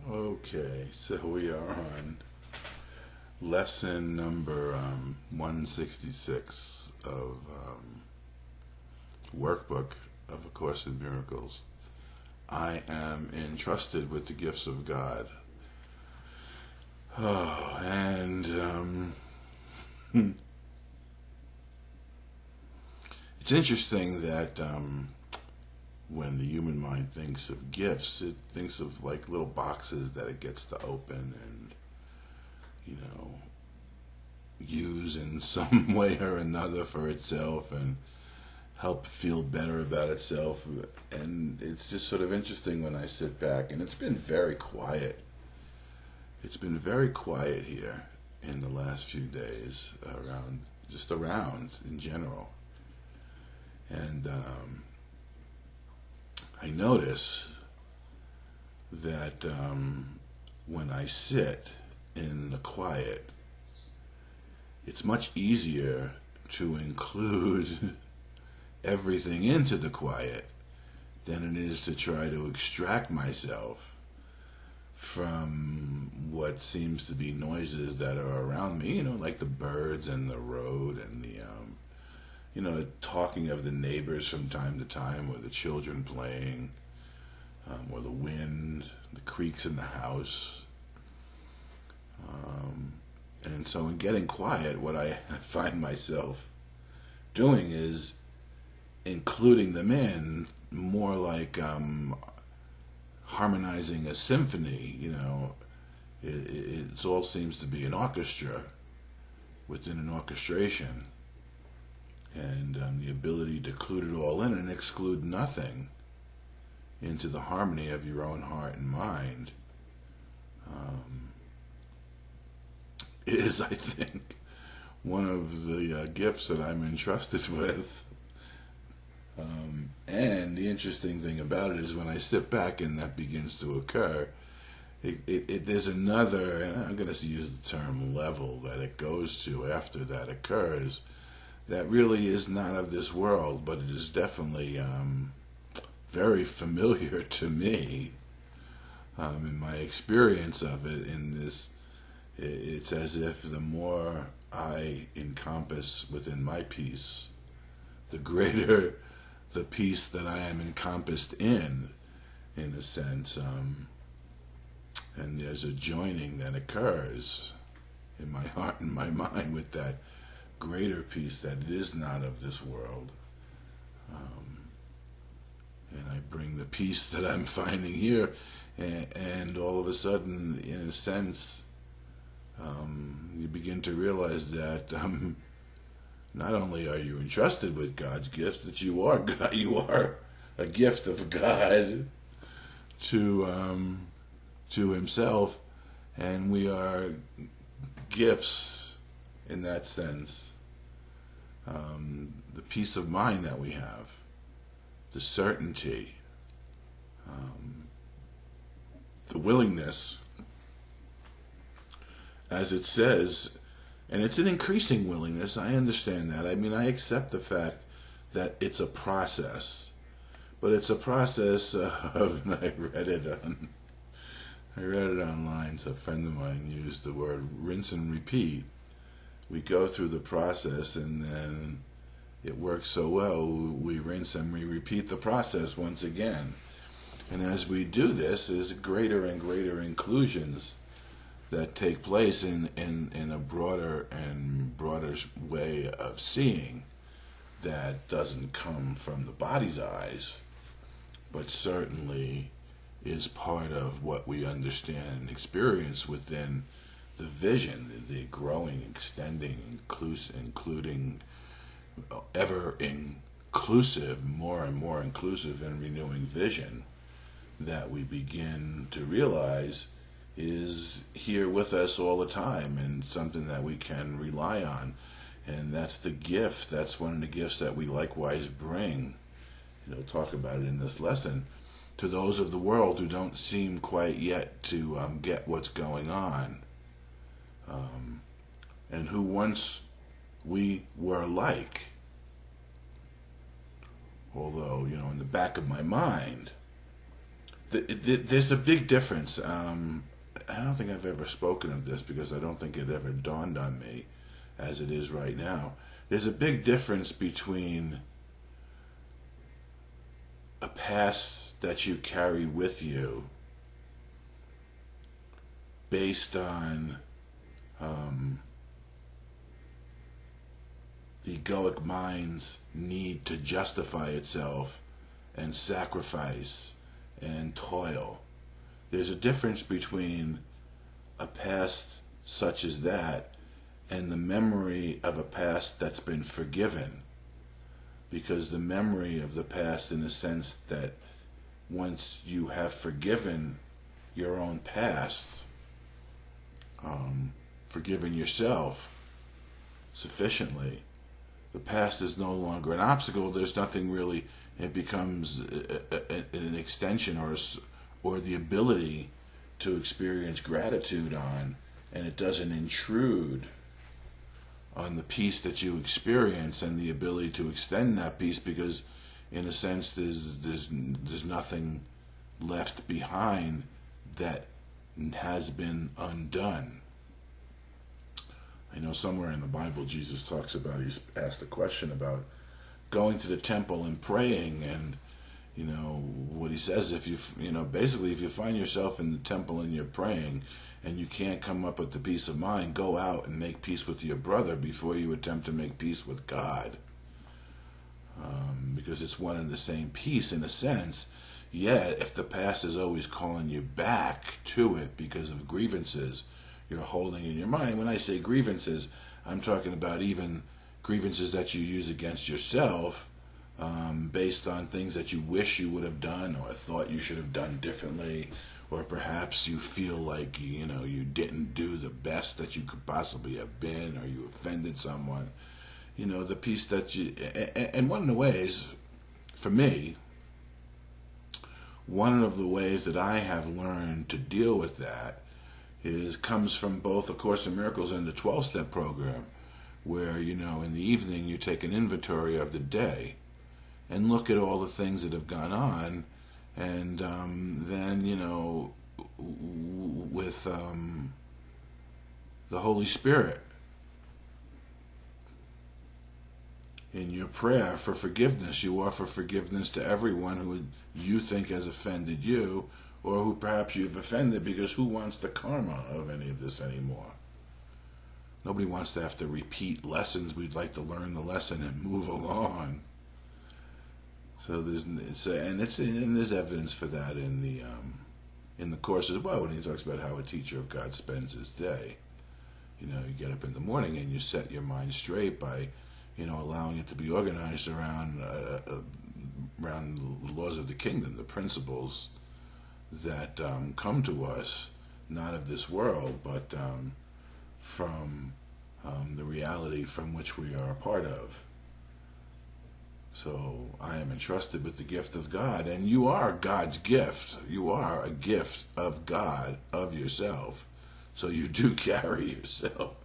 Okay, so we are on lesson number 166 of Workbook of A Course in Miracles. I am entrusted with the gifts of God. Oh, and it's interesting that when the human mind thinks of gifts, it thinks of like little boxes that it gets to open and, you know, use in some way or another for itself and help feel better about itself. And it's just sort of interesting when I sit back, and it's been very quiet. It's been very quiet here in the last few days around in general. And I notice that when I sit in the quiet, it's much easier to include everything into the quiet than it is to try to extract myself from what seems to be noises that are around me, like the birds and the road and the talking of the neighbors from time to time, or the children playing, or the wind, the creaks in the house. And so in getting quiet, what I find myself doing is including them in, more like harmonizing a symphony. It all seems to be an orchestra within an orchestration, and the ability to include it all in and exclude nothing into the harmony of your own heart and mind is, I think, one of the gifts that I'm entrusted with. And the interesting thing about it is when I sit back and that begins to occur, there's another, and I'm going to use the term level, that it goes to after that occurs, that really is not of this world, but it is definitely very familiar to me in my experience of it. It's as if the more I encompass within my peace, the greater the peace that I am encompassed in a sense. And there's a joining that occurs in my heart and my mind with that greater peace that it is not of this world. And I bring the peace that I'm finding here, and all of a sudden, in a sense, you begin to realize that not only are you entrusted with God's gifts, that you are God, you are a gift of God to Himself, and we are gifts in that sense. The peace of mind that we have, the certainty, the willingness, as it says, and it's an increasing willingness. I understand that. I mean, I accept the fact that it's a process, but it's a process of, and I read it online. So a friend of mine used the word rinse and repeat. We go through the process, and then it works so well, we rinse and we repeat the process once again. And as we do this, there's greater and greater inclusions that take place in a broader and broader way of seeing that doesn't come from the body's eyes, but certainly is part of what we understand and experience within the vision, the growing, extending, including, ever inclusive, more and more inclusive and renewing vision that we begin to realize is here with us all the time, and something that we can rely on. And that's the gift. That's one of the gifts that we likewise bring. Talk about it in this lesson to those of the world who don't seem quite yet to get what's going on, and who once we were like. Although, in the back of my mind, There's a big difference. I don't think I've ever spoken of this because I don't think it ever dawned on me as it is right now. There's a big difference between a past that you carry with you based on the egoic mind's need to justify itself and sacrifice and toil. There's a difference between a past such as that and the memory of a past that's been forgiven. Because the memory of the past, in the sense that once you have forgiven your own past, forgiven yourself sufficiently, the past is no longer an obstacle. There's nothing really. It becomes an extension or the ability to experience gratitude on, and it doesn't intrude on the peace that you experience and the ability to extend that peace, because in a sense there's nothing left behind that has been undone. I know somewhere in the Bible Jesus talks about, he's asked a question about going to the temple and praying, and what he says, if basically if you find yourself in the temple and you're praying and you can't come up with the peace of mind, go out and make peace with your brother before you attempt to make peace with God, because it's one and the same peace in a sense. Yet if the past is always calling you back to it because of grievances you're holding in your mind, when I say grievances, I'm talking about even grievances that you use against yourself, based on things that you wish you would have done or thought you should have done differently, or perhaps you feel like you didn't do the best that you could possibly have been, or you offended someone. The peace that you, and one of the ways, for me, one of the ways that I have learned to deal with that comes from both A Course in Miracles and the 12-step program, where in the evening you take an inventory of the day and look at all the things that have gone on, and then with the Holy Spirit in your prayer for forgiveness, you offer forgiveness to everyone who you think has offended you, or who perhaps you've offended, because who wants the karma of any of this anymore? Nobody wants to have to repeat lessons. We'd like to learn the lesson and move along. So there's evidence for that in the Course as well, when he talks about how a teacher of God spends his day. You get up in the morning and you set your mind straight by allowing it to be organized around the laws of the kingdom, the principles that come to us, not of this world, but from the reality from which we are a part of. So I am entrusted with the gift of God, and you are God's gift. You are a gift of God, of yourself. So you do carry yourself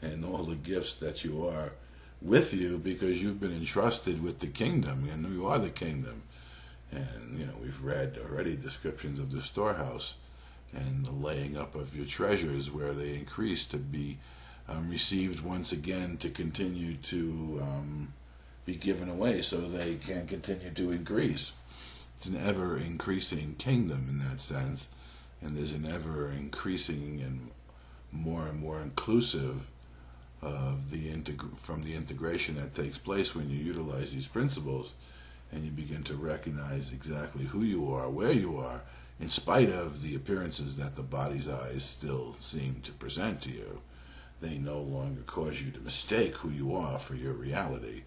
and all the gifts that you are with you, because you've been entrusted with the kingdom, and you are the kingdom. And we've read already descriptions of the storehouse and the laying up of your treasures, where they increase to be received once again, to continue to be given away so they can continue to increase. It's an ever increasing kingdom in that sense, and there's an ever increasing and more inclusive of from the integration that takes place when you utilize these principles, and you begin to recognize exactly who you are, where you are, in spite of the appearances that the body's eyes still seem to present to you. They no longer cause you to mistake who you are for your reality.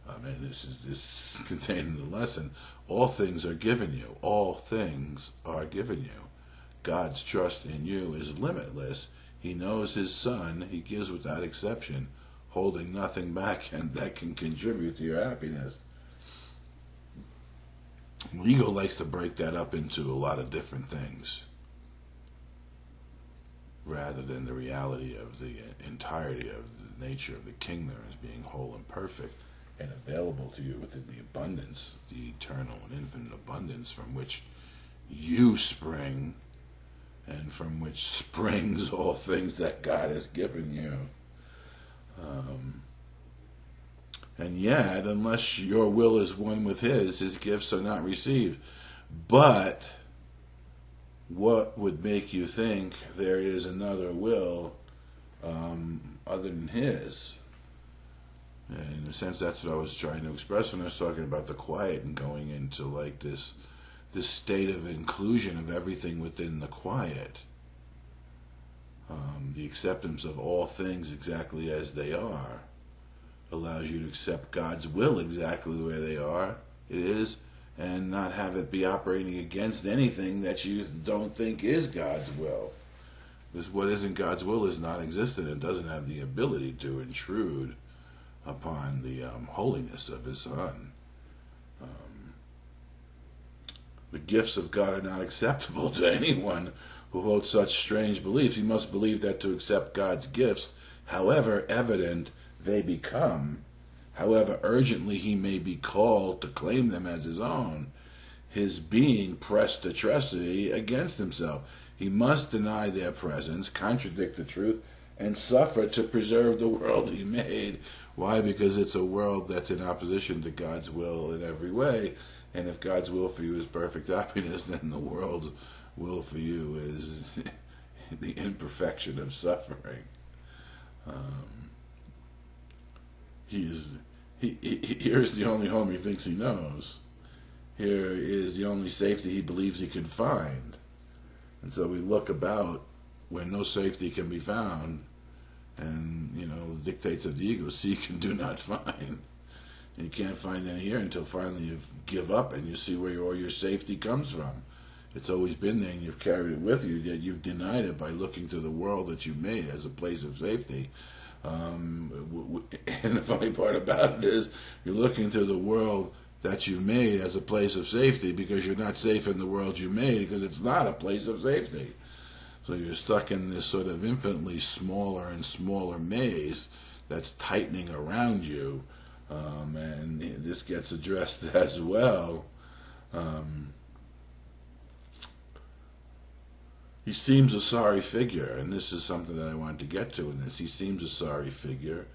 And this is contained in the lesson. All things are given you. All things are given you. God's trust in you is limitless. He knows his son. He gives without exception, holding nothing back, and that can contribute to your happiness. Ego likes to break that up into a lot of different things, rather than the reality of the entirety of the nature of the kingdom as being whole and perfect and available to you within the abundance, the eternal and infinite abundance from which you spring, and from which springs all things that God has given you. And yet, unless your will is one with His gifts are not received. But what would make you think there is another will other than His? And in a sense, that's what I was trying to express when I was talking about the quiet and going into like this state of inclusion of everything within the quiet. The acceptance of all things exactly as they are allows you to accept God's will exactly the way it is, and not have it be operating against anything that you don't think is God's will. Because what isn't God's will is non-existent and doesn't have the ability to intrude upon the holiness of His Son. The gifts of God are not acceptable to anyone who holds such strange beliefs. He must believe that to accept God's gifts, however evident they become, however urgently he may be called to claim them as his own, his being pressed to atrocity against himself. He must deny their presence, contradict the truth, and suffer to preserve the world he made. Why? Because it's a world that's in opposition to God's will in every way. And if God's will for you is perfect happiness, then the world's will for you is the imperfection of suffering. Here's the only home he thinks he knows. Here is the only safety he believes he can find. And so we look about where no safety can be found, and, the dictates of the ego, seek and do not find. And you can't find any here until finally you give up and you see where all your safety comes from. It's always been there and you've carried it with you, yet you've denied it by looking to the world that you made as a place of safety. And the funny part about it is you're looking to the world that you've made as a place of safety because you're not safe in the world you made, because it's not a place of safety. So you're stuck in this sort of infinitely smaller and smaller maze that's tightening around you. And this gets addressed as well. He seems a sorry figure, and this is something that I wanted to get to in this. He seems a sorry figure,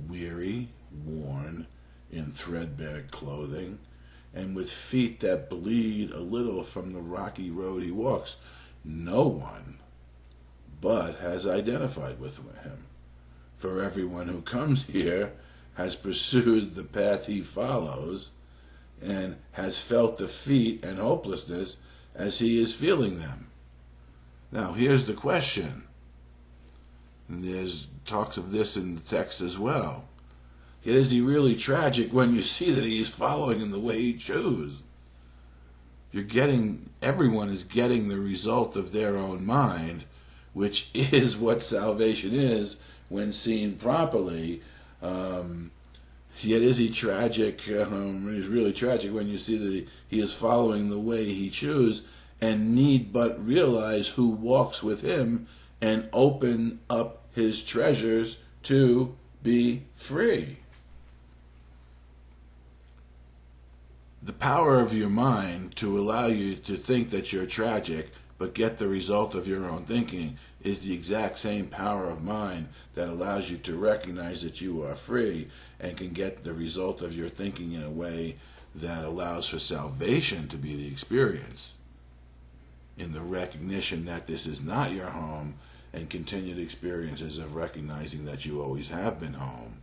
weary, worn, in threadbare clothing, and with feet that bleed a little from the rocky road he walks. No one but has identified with him. For everyone who comes here has pursued the path he follows and has felt defeat and hopelessness as he is feeling them. Now, here's the question. And there's talks of this in the text as well. Yet is he really tragic when you see that he is following in the way he chose? Everyone is getting the result of their own mind, which is what salvation is when seen properly. Yet is he tragic, he's really tragic when you see that he is following the way he chose, and need but realize who walks with him and open up his treasures to be free. The power of your mind to allow you to think that you're tragic but get the result of your own thinking is the exact same power of mind that allows you to recognize that you are free and can get the result of your thinking in a way that allows for salvation to be the experience, in the recognition that this is not your home, and continued experiences of recognizing that you always have been home.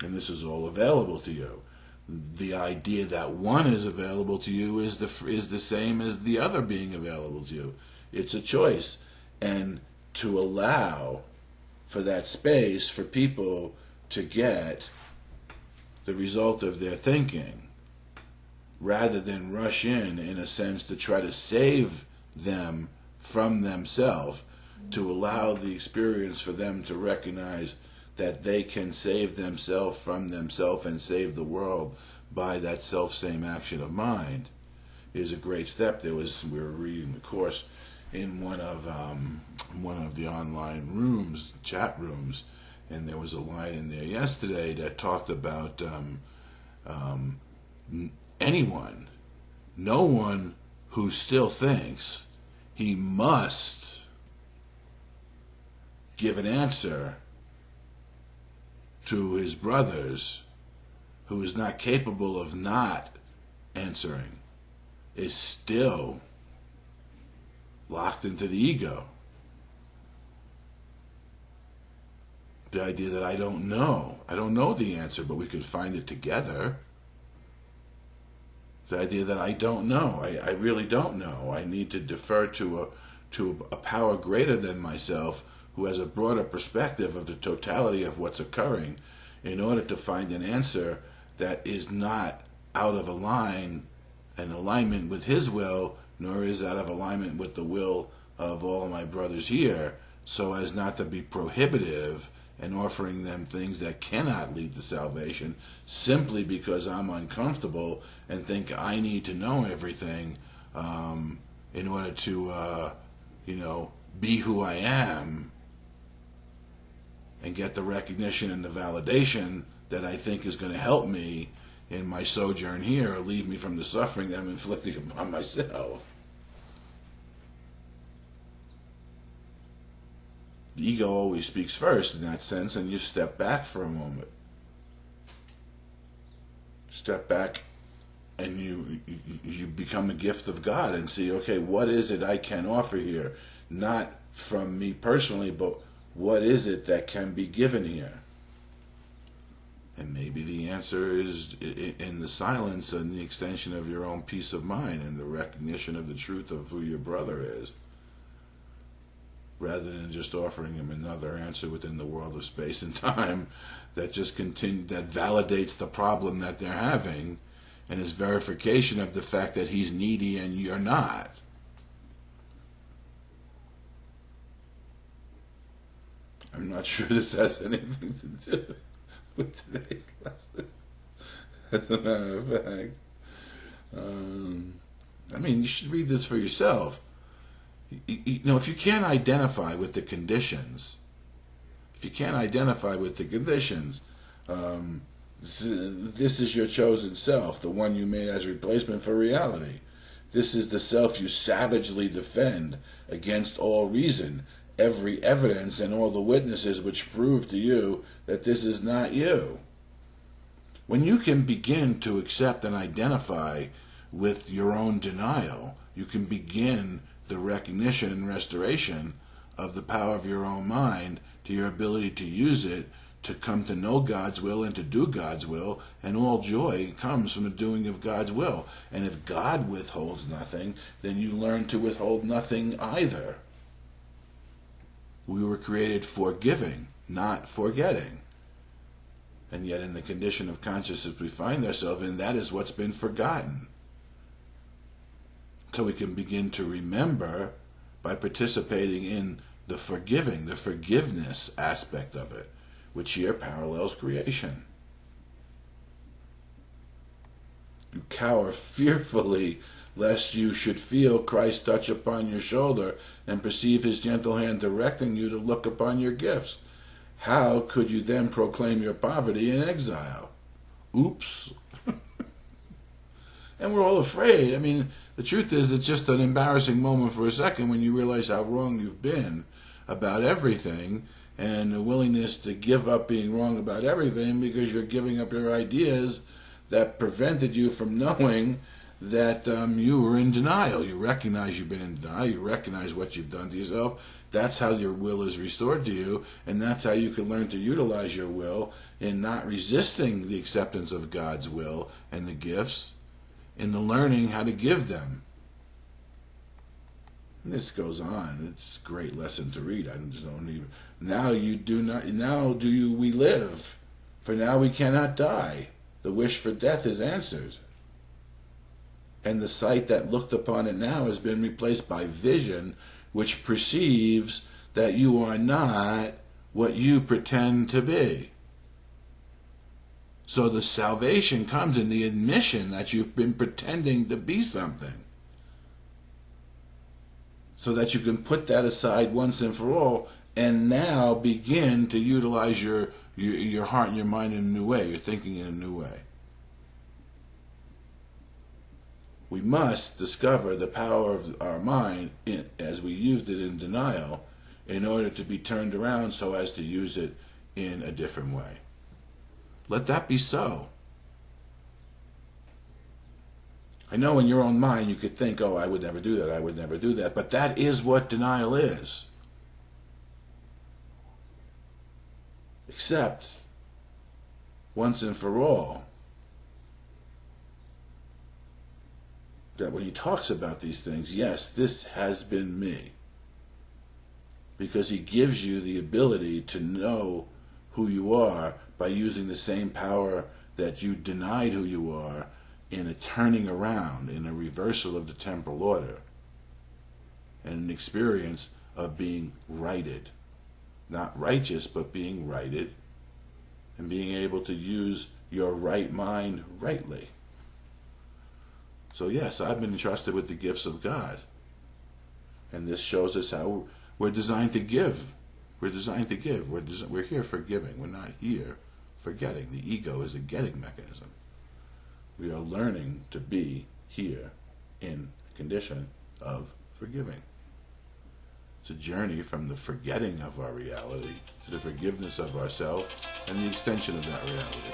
And this is all available to you. The idea that one is available to you is the same as the other being available to you. It's a choice. And to allow for that space for people to get the result of their thinking, rather than rush in a sense, to try to save them from themselves, to allow the experience for them to recognize that they can save themselves from themselves and save the world by that self-same action of mind, is a great step. We were reading the course in one of the online rooms, chat rooms, and there was a line in there yesterday that talked about anyone no one who still thinks he must give an answer to his brothers, who is not capable of not answering, is still locked into the ego. The idea that I don't know the answer, but we could find it together. The idea that I don't know, I really don't know. I need to defer to a power greater than myself, who has a broader perspective of the totality of what's occurring, in order to find an answer that is not out of alignment with his will, nor is out of alignment with the will of all of my brothers here, so as not to be prohibitive and offering them things that cannot lead to salvation, simply because I'm uncomfortable and think I need to know everything in order to, be who I am and get the recognition and the validation that I think is going to help me in my sojourn here, or leave me from the suffering that I'm inflicting upon myself. The ego always speaks first in that sense, and you step back for a moment. Step back and you become a gift of God and see, okay, what is it I can offer here? Not from me personally, but what is it that can be given here? And maybe the answer is in the silence and the extension of your own peace of mind and the recognition of the truth of who your brother is, rather than just offering him another answer within the world of space and time that just that validates the problem that they're having and is verification of the fact that he's needy and you're not. I'm not sure this has anything to do with today's lesson, as a matter of fact. You should read this for yourself. If you can't identify with the conditions, this is your chosen self, the one you made as replacement for reality. This is the self you savagely defend against all reason, every evidence and all the witnesses which prove to you that this is not you. When you can begin to accept and identify with your own denial, you can begin the recognition and restoration of the power of your own mind to your ability to use it to come to know God's will and to do God's will, and all joy comes from the doing of God's will. And if God withholds nothing, then you learn to withhold nothing either. We were created for giving, not forgetting. And yet in the condition of consciousness we find ourselves in, that is what's been forgotten. So we can begin to remember by participating in the forgiveness aspect of it, which here parallels creation. You cower fearfully lest you should feel Christ's touch upon your shoulder and perceive his gentle hand directing you to look upon your gifts. How could you then proclaim your poverty in exile? Oops. And we're all afraid. The truth is, it's just an embarrassing moment for a second when you realize how wrong you've been about everything, and the willingness to give up being wrong about everything because you're giving up your ideas that prevented you from knowing that you were in denial. You recognize you've been in denial. You recognize what you've done to yourself. That's how your will is restored to you, and that's how you can learn to utilize your will in not resisting the acceptance of God's will and the gifts, in the learning how to give them. And this goes on. It's a great lesson to read. I just don't even. Now we live, for now we cannot die. The wish for death is answered. And the sight that looked upon it now has been replaced by vision, which perceives that you are not what you pretend to be. So the salvation comes in the admission that you've been pretending to be something, so that you can put that aside once and for all, and now begin to utilize your heart and your mind in a new way, your thinking in a new way. We must discover the power of our mind as we used it in denial in order to be turned around so as to use it in a different way. Let that be so. I know in your own mind you could think, oh, I would never do that, I would never do that, but that is what denial is. Except, once and for all, that when he talks about these things, yes, this has been me. Because he gives you the ability to know who you are by using the same power that you denied who you are in a turning around, in a reversal of the temporal order, and an experience of being righted. Not righteous, but being righted, and being able to use your right mind rightly. So yes, I've been entrusted with the gifts of God. And this shows us how we're designed to give. We're designed to give. We're here for giving. We're not here for getting. The ego is a getting mechanism. We are learning to be here in a condition of forgiving. It's a journey from the forgetting of our reality to the forgiveness of ourselves and the extension of that reality.